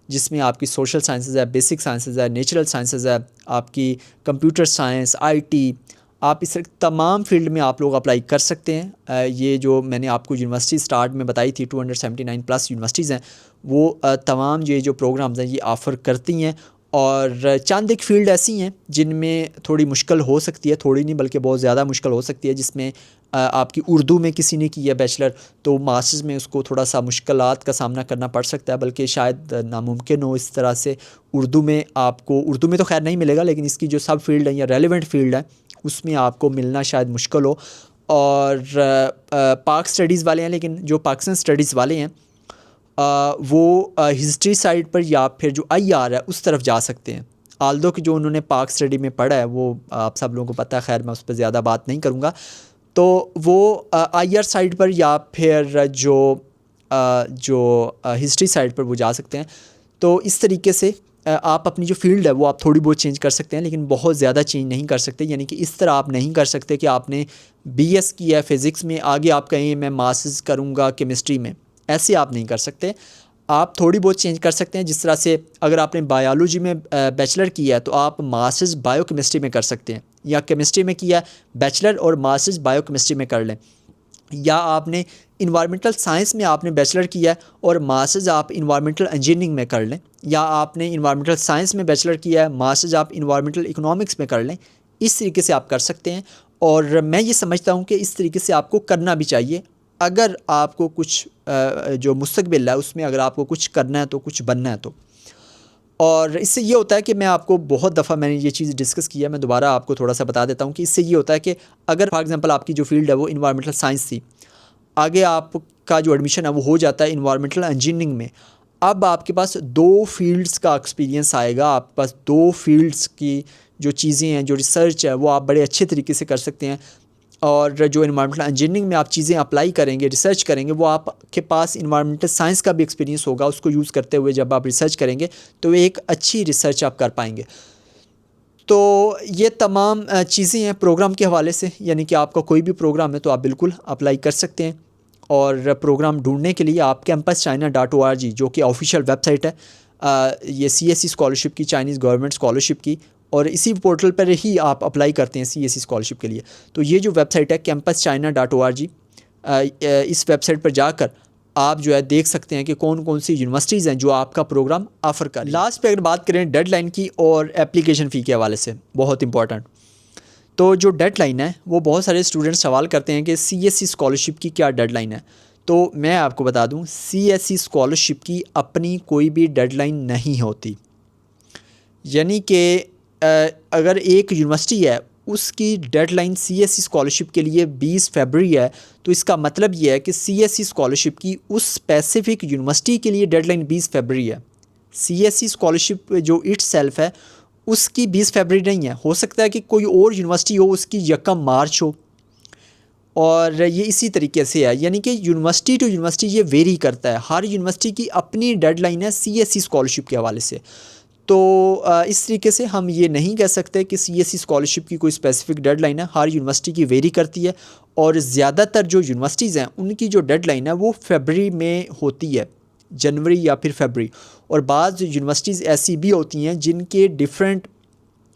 जिसमें आपकी सोशल साइंसेज है, बेसिक साइंसेज है, नेचुरल साइंसेज है, आपकी कंप्यूटर साइंस, IT, आप इस तमाम फील्ड में आप लोग अप्लाई कर सकते हैं। ये जो मैंने आपको यूनिवर्सिटी स्टार्ट में बताई थी 279 प्लस यूनिवर्सिटीज़ हैं, वो तमाम ये जो प्रोग्राम्स हैं ये ऑफ़र करती हैं। और चंद एक फ़ील्ड ऐसी हैं जिनमें थोड़ी मुश्किल हो सकती है, थोड़ी नहीं बल्कि बहुत ज़्यादा मुश्किल हो सकती है, जिसमें आपकी उर्दू में किसी ने की है बैचलर तो मास्टर्स में उसको थोड़ा सा मुश्किलात का सामना करना पड़ सकता है, बल्कि शायद नामुमकिन हो इस तरह से। उर्दू में तो खैर नहीं मिलेगा, लेकिन इसकी जो सब फील्ड है या रेलिवेंट फील्ड है उसमें आपको मिलना शायद मुश्किल हो। और पाक स्टडीज़ वाले हैं, लेकिन जो पाकिस्तान स्टडीज़ वाले हैं वो हिस्ट्री साइड पर या फिर जो IR है उस तरफ जा सकते हैं। आल्दो कि जो उन्होंने पाक स्टडी में पढ़ा है वो आप सब लोगों को पता है, खैर मैं उस पर ज़्यादा बात नहीं करूँगा। तो वो IR साइड पर या फिर जो हिस्ट्री साइड पर वो जा सकते हैं। तो इस तरीके से आप अपनी जो फील्ड है वो आप थोड़ी बहुत चेंज कर सकते हैं, लेकिन बहुत ज़्यादा चेंज नहीं कर सकते। यानी कि इस तरह आप नहीं कर सकते कि आपने बीएस किया है फ़िज़िक्स में, आगे आप कहें मैं मास्टर्स करूँगा केमिस्ट्री में, ऐसे आप नहीं कर सकते। आप थोड़ी बहुत चेंज कर सकते हैं। जिस तरह से अगर आपने बायोलॉजी में बैचलर किया है तो आप मास्टर्स बायोकेमिस्ट्री में कर सकते हैं, या केमिस्ट्री में किया बैचलर और मास्टर्स बायोकेमिस्ट्री में कर लें, या आपने इन्वायरमेंटल साइंस में आपने बैचलर किया है और मास्टर्स आप इन्वायरमेंटल इंजीनियरिंग में कर लें, या आपने इन्वायरमेंटल साइंस में बैचलर किया है, मास्टर्स आप इन्वायरमेंटल इकोनॉमिक्स में कर लें। इस तरीके से आप कर सकते हैं, और मैं ये समझता हूँ कि इस तरीके से आपको करना भी चाहिए। अगर आपको कुछ जो मुस्तकबिल है उसमें अगर आपको कुछ करना है तो, कुछ बनना है तो। और इससे ये होता है कि मैं आपको बहुत दफ़ा मैंने ये चीज़ डिस्कस किया है, मैं दोबारा आपको थोड़ा सा बता देता हूँ कि इससे ये होता है कि अगर फॉर एग्ज़ाम्पल आपकी जो फील्ड है वो इन्वायरमेंटल साइंस थी, आगे आपका जो एडमिशन है वो हो जाता है इन्वायरमेंटल इंजीनियरिंग में, अब आपके पास 2 फील्ड्स का एक्सपीरियंस आएगा, आपके पास 2 फील्ड्स की जो चीज़ें हैं, जो रिसर्च है वो आप बड़े अच्छे तरीके से कर सकते हैं। और जो इन्वायरमेंटल इंजीनियरिंग में आप चीज़ें अप्लाई करेंगे, रिसर्च करेंगे, वो आपके पास इन्वायरमेंटल साइंस का भी एक्सपीरियंस होगा। उसको यूज़ करते हुए जब आप रिसर्च करेंगे तो एक अच्छी रिसर्च आप कर पाएंगे। तो ये तमाम चीज़ें हैं प्रोग्राम के हवाले से, यानी कि आपका कोई भी प्रोग्राम है तो आप बिल्कुल अप्लाई कर सकते हैं। और प्रोग्राम ढूंढने के लिए आप campuschina.org जो कि ऑफिशियल वेबसाइट है, ये CSE स्कॉलरशिप की, चाइनीज़ गवर्नमेंट स्कॉलरशिप की, और इसी पोर्टल पर ही आप अप्लाई करते हैं CSE स्कॉलरशिप के लिए। तो ये जो वेबसाइट है campuschina.org, इस वेबसाइट पर जाकर आप जो है देख सकते हैं कि कौन कौन सी यूनिवर्सिटीज़ हैं जो आपका प्रोग्राम ऑफ़र कर। लास्ट पे अगर बात करें डेडलाइन की और एप्लीकेशन फ़ी के हवाले से, बहुत इंपॉर्टेंट। तो जो डेडलाइन है वो बहुत सारे स्टूडेंट सवाल करते हैं कि CSE स्कॉलरशिप की क्या डेडलाइन है। तो मैं आपको बता दूं, CSE स्कॉलरशिप की अपनी कोई भी डेडलाइन नहीं होती। यानी कि अगर एक यूनिवर्सिटी है उसकी डेडलाइन CSE स्कॉलरशिप के लिए 20 फरवरी है, तो इसका मतलब ये है कि CSE स्कॉलरशिप की उस स्पेसिफ़िक यूनिवर्सिटी के लिए डेडलाइन 20 फरवरी है। CSE स्कॉलरशिप जो इटसेल्फ है उसकी 20 फरवरी नहीं है। हो सकता है कि कोई और यूनिवर्सिटी हो उसकी 1 मार्च हो, और ये इसी तरीके से है। यानी कि यूनिवर्सिटी टू यूनिवर्सिटी ये वेरी करता है। हर यूनिवर्सिटी की अपनी डेडलाइन है CSE स्कॉलरशिप के हवाले से। तो इस तरीके से हम ये नहीं कह सकते कि CSE स्कॉलरशिप की कोई स्पेसिफ़िक डेडलाइन है, हर यूनिवर्सिटी की वेरी करती है। और ज़्यादातर जो यूनिवर्सिटीज़ हैं उनकी जो डेडलाइन है वो फरवरी में होती है, जनवरी या फिर फरवरी। और बाज़ यूनिवर्सिटीज़ ऐसी भी होती हैं जिनके डिफरेंट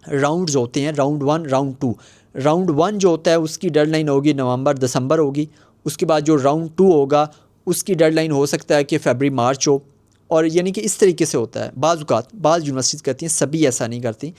राउंड्स होते हैं, राउंड 1, राउंड 2। राउंड 1 जो होता है उसकी डेडलाइन होगी नवंबर दिसंबर होगी। उसके बाद जो राउंड 2 होगा उसकी डेडलाइन हो सकता है कि फरवरी मार्च हो। और यानी कि इस तरीके से होता है। बाज़ यूनिवर्सिटीज़ करती हैं, सभी ऐसा नहीं करती।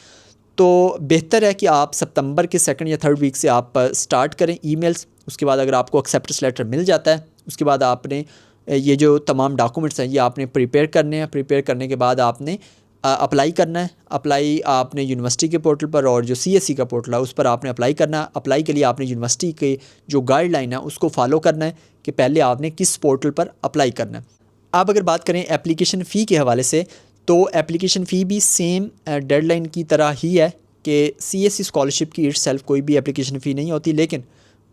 तो बेहतर है कि आप सितंबर के 2nd या 3rd वीक से आप स्टार्ट करें ईमेल्स। उसके बाद अगर आपको एक्सेप्टेंस लेटर मिल जाता है, उसके बाद आपने ये जो तमाम डॉक्यूमेंट्स हैं ये आपने प्रिपेयर करने हैं। प्रिपेयर करने के बाद आपने अप्लाई करना है। अप्लाई आपने यूनिवर्सिटी के पोर्टल पर और जो CSE का पोर्टल है उस पर आपने अप्लाई करना है। अप्लाई के लिए आपने यूनिवर्सिटी के जो गाइडलाइन है उसको फॉलो करना है कि पहले आपने किस पोर्टल पर अप्लाई करना है। अब अगर बात करें एप्लीकेशन फ़ी के हवाले से, तो एप्लीकेशन फ़ी भी सेम डेडलाइन की तरह ही है कि CSE स्कॉलरशिप की इटसेल्फ कोई भी एप्लीकेशन फ़ी नहीं होती। लेकिन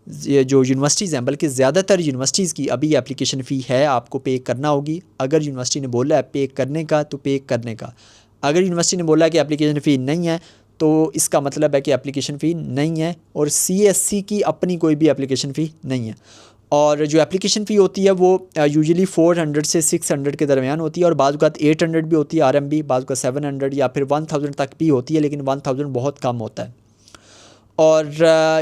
ये जो यूनिवर्सिटीज़ हैं, बल्कि ज़्यादातर यूनिवर्सिटीज़ की अभी एप्लीकेशन फ़ी है, आपको पे करना होगी। अगर यूनिवर्सिटी ने बोला है पे करने का तो पे करने का। अगर यूनिवर्सिटी ने बोला कि एप्लीकेशन फ़ी नहीं है तो इसका मतलब है कि एप्लीकेशन फ़ी नहीं है, और CSE की अपनी कोई भी एप्लीकेशन फ़ी नहीं है। और जो एप्लीकेशन फ़ी होती है वो यूजुअली 400 से 600 के दरमियान होती है, और बाज़ औक़ात 800 भी होती है RMB, बाज़ औक़ात 700 या फिर 1000 तक भी होती है, लेकिन 1000 बहुत कम होता है। और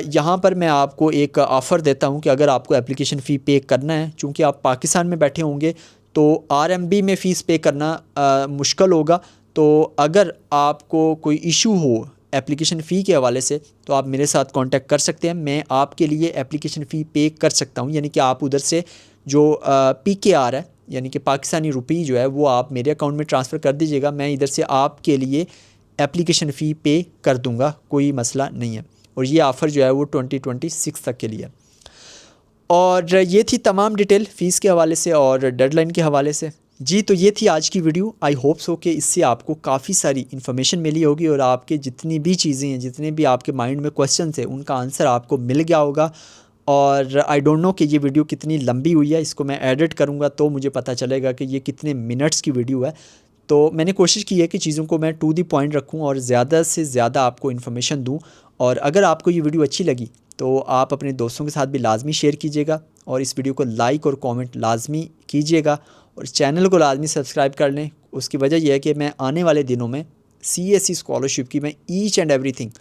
यहाँ पर मैं आपको एक ऑफ़र देता हूँ कि अगर आपको एप्लीकेशन फ़ी पे करना है, चूँकि आप पाकिस्तान में बैठे होंगे तो RMB में फ़ीस पे करना मुश्किल होगा। तो अगर आपको कोई इशू हो एप्लीकेशन फ़ी के हवाले से तो आप मेरे साथ कांटेक्ट कर सकते हैं। मैं आपके लिए एप्लीकेशन फ़ी पे कर सकता हूँ। यानी कि आप उधर से जो PKR है, यानी कि पाकिस्तानी रुपी जो है, वो आप मेरे अकाउंट में ट्रांसफ़र कर दीजिएगा। मैं इधर से आपके लिए एप्लीकेशन फ़ी पे कर दूँगा, कोई मसला नहीं है। और ये ऑफ़र जो है वो 2026 तक के लिए। और ये थी तमाम डिटेल फ़ीस के हवाले से और डेडलाइन के हवाले से। जी, तो ये थी आज की वीडियो। आई होप सो कि इससे आपको काफ़ी सारी इन्फॉर्मेशन मिली होगी, और आपके जितनी भी चीज़ें हैं, जितने भी आपके माइंड में क्वेश्चन थे, उनका आंसर आपको मिल गया होगा। और आई डोंट नो कि ये वीडियो कितनी लंबी हुई है, इसको मैं एडिट करूँगा तो मुझे पता चलेगा कि ये कितने मिनट्स की वीडियो है। तो मैंने कोशिश की है कि चीज़ों को मैं टू द पॉइंट रखूँ और ज़्यादा से ज़्यादा आपको इन्फॉर्मेशन दूँ। और अगर आपको ये वीडियो अच्छी लगी तो आप अपने दोस्तों के साथ भी लाजमी शेयर कीजिएगा और इस वीडियो को लाइक और कमेंट लाजमी कीजिएगा और चैनल को लाजमी सब्सक्राइब कर लें। उसकी वजह यह है कि मैं आने वाले दिनों में CSE स्कॉलरशिप की मैं ईच एंड एवरीथिंग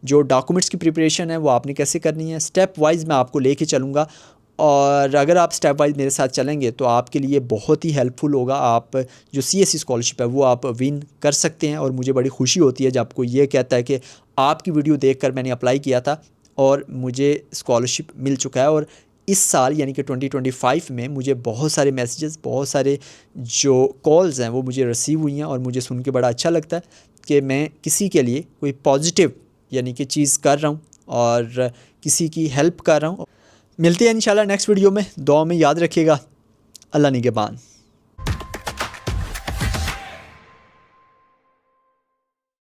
जो डॉक्यूमेंट्स की प्रिपरेशन है वो आपने कैसे करनी है स्टेप वाइज मैं आपको लेके चलूँगा। और अगर आप स्टेप वाइज मेरे साथ चलेंगे तो आपके लिए बहुत ही हेल्पफुल होगा। आप जो CSE स्कॉलरशिप है वो आप विन कर सकते हैं और मुझे बड़ी खुशी होती है जब आपको ये कहता है कि आपकी वीडियो देखकर मैंने अप्लाई किया था और मुझे स्कॉलरशिप मिल चुका है। और इस साल यानी कि 2025 में मुझे बहुत सारे मैसेजेस, बहुत सारे जो कॉल्स हैं वो मुझे रिसीव हुई हैं और मुझे सुन के बड़ा अच्छा लगता है कि मैं किसी के लिए कोई पॉजिटिव यानी कि चीज़ कर रहा हूँ और किसी की हेल्प कर रहा हूँ। मिलते हैं इंशाल्लाह नेक्स्ट वीडियो में। दुआ में याद रखिएगा। अल्लाह निगहबान।